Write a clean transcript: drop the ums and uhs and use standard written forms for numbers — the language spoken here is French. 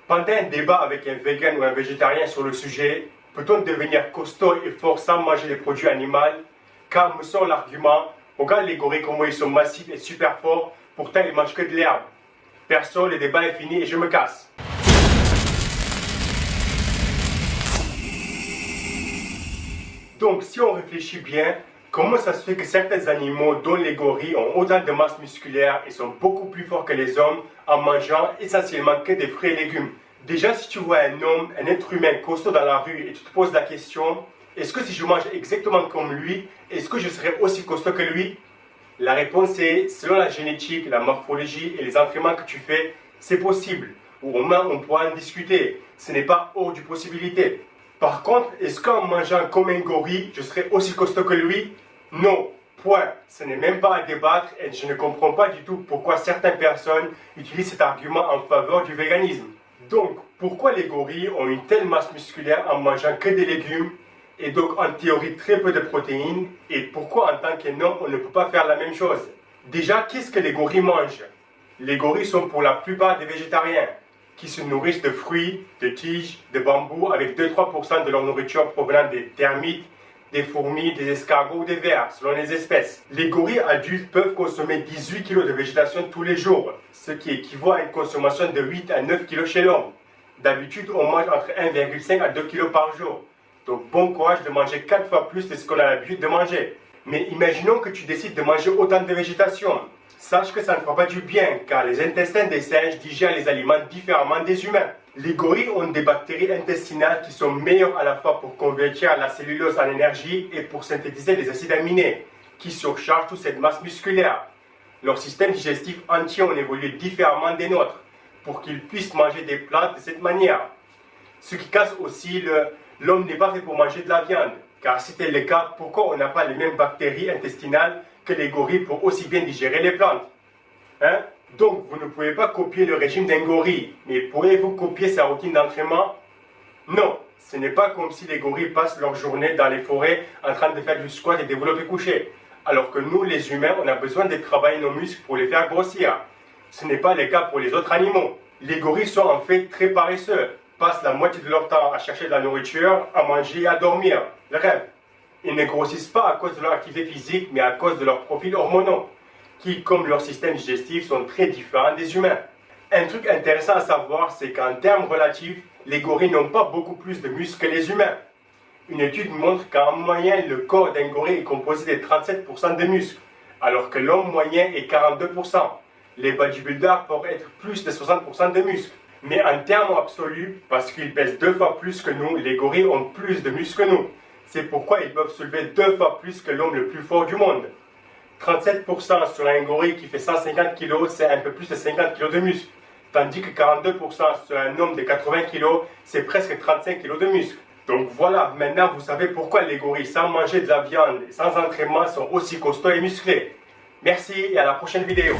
Pendant un débat avec un vegan ou un végétarien sur le sujet, peut-on devenir costaud et fort sans manger des produits animaux? Car me sort l'argument, regarde les gorilles comment ils sont massifs et super forts, pourtant ils mangent que de l'herbe. Perso, le débat est fini et je me casse. Donc si on réfléchit bien, comment ça se fait que certains animaux, dont les gorilles, ont autant de masse musculaire et sont beaucoup plus forts que les hommes en mangeant essentiellement que des fruits et légumes? Déjà, si tu vois un homme, un être humain costaud dans la rue et tu te poses la question, est-ce que si je mange exactement comme lui, est-ce que je serai aussi costaud que lui? La réponse est, selon la génétique, la morphologie et les entraînements que tu fais, c'est possible. Ou au moins on pourra en discuter. Ce n'est pas hors du possibilité. Par contre, est-ce qu'en mangeant comme un gorille, je serai aussi costaud que lui? Non, point. Ce n'est même pas à débattre et je ne comprends pas du tout pourquoi certaines personnes utilisent cet argument en faveur du véganisme. Donc, pourquoi les gorilles ont une telle masse musculaire en mangeant que des légumes et donc en théorie très peu de protéines, et pourquoi en tant qu'un homme on ne peut pas faire la même chose? Déjà, qu'est-ce que les gorilles mangent? Les gorilles sont pour la plupart des végétariens, qui se nourrissent de fruits, de tiges, de bambous, avec 2-3% de leur nourriture provenant des termites, des fourmis, des escargots ou des vers, selon les espèces. Les gorilles adultes peuvent consommer 18 kg de végétation tous les jours, ce qui équivaut à une consommation de 8 à 9 kg chez l'homme. D'habitude, on mange entre 1,5 à 2 kg par jour. Donc bon courage de manger 4 fois plus de ce qu'on a l'habitude de manger. Mais imaginons que tu décides de manger autant de végétation. Sache que ça ne fera pas du bien, car les intestins des singes digèrent les aliments différemment des humains. Les gorilles ont des bactéries intestinales qui sont meilleures à la fois pour convertir la cellulose en énergie et pour synthétiser les acides aminés, qui surchargent toute cette masse musculaire. Leur système digestif entier ont évolué différemment des nôtres, pour qu'ils puissent manger des plantes de cette manière. Ce qui casse aussi l'homme n'est pas fait pour manger de la viande, car si c'était le cas, pourquoi on n'a pas les mêmes bactéries intestinales que les gorilles pour aussi bien digérer les plantes? Donc, vous ne pouvez pas copier le régime d'un gorille, mais pourriez-vous copier sa routine d'entraînement? Non, ce n'est pas comme si les gorilles passent leur journée dans les forêts en train de faire du squat et développer couché, alors que nous, les humains, on a besoin de travailler nos muscles pour les faire grossir. Ce n'est pas le cas pour les autres animaux. Les gorilles sont en fait très paresseux, passent la moitié de leur temps à chercher de la nourriture, à manger et à dormir. Le rêve. Ils ne grossissent pas à cause de leur activité physique, mais à cause de leurs profils hormonaux, qui, comme leur système digestif, sont très différents des humains. Un truc intéressant à savoir, c'est qu'en termes relatifs, les gorilles n'ont pas beaucoup plus de muscles que les humains. Une étude montre qu'en moyenne, le corps d'un gorille est composé de 37% de muscles, alors que l'homme moyen est 42%. Les bodybuilders pourraient être plus de 60% de muscles. Mais en termes absolus, parce qu'ils pèsent 2 fois plus que nous, les gorilles ont plus de muscles que nous. C'est pourquoi ils peuvent soulever 2 fois plus que l'homme le plus fort du monde. 37% sur un gorille qui fait 150 kg, c'est un peu plus de 50 kg de muscle. Tandis que 42% sur un homme de 80 kg, c'est presque 35 kg de muscle. Donc voilà, maintenant vous savez pourquoi les gorilles sans manger de la viande et sans entraînement sont aussi costauds et musclés. Merci et à la prochaine vidéo.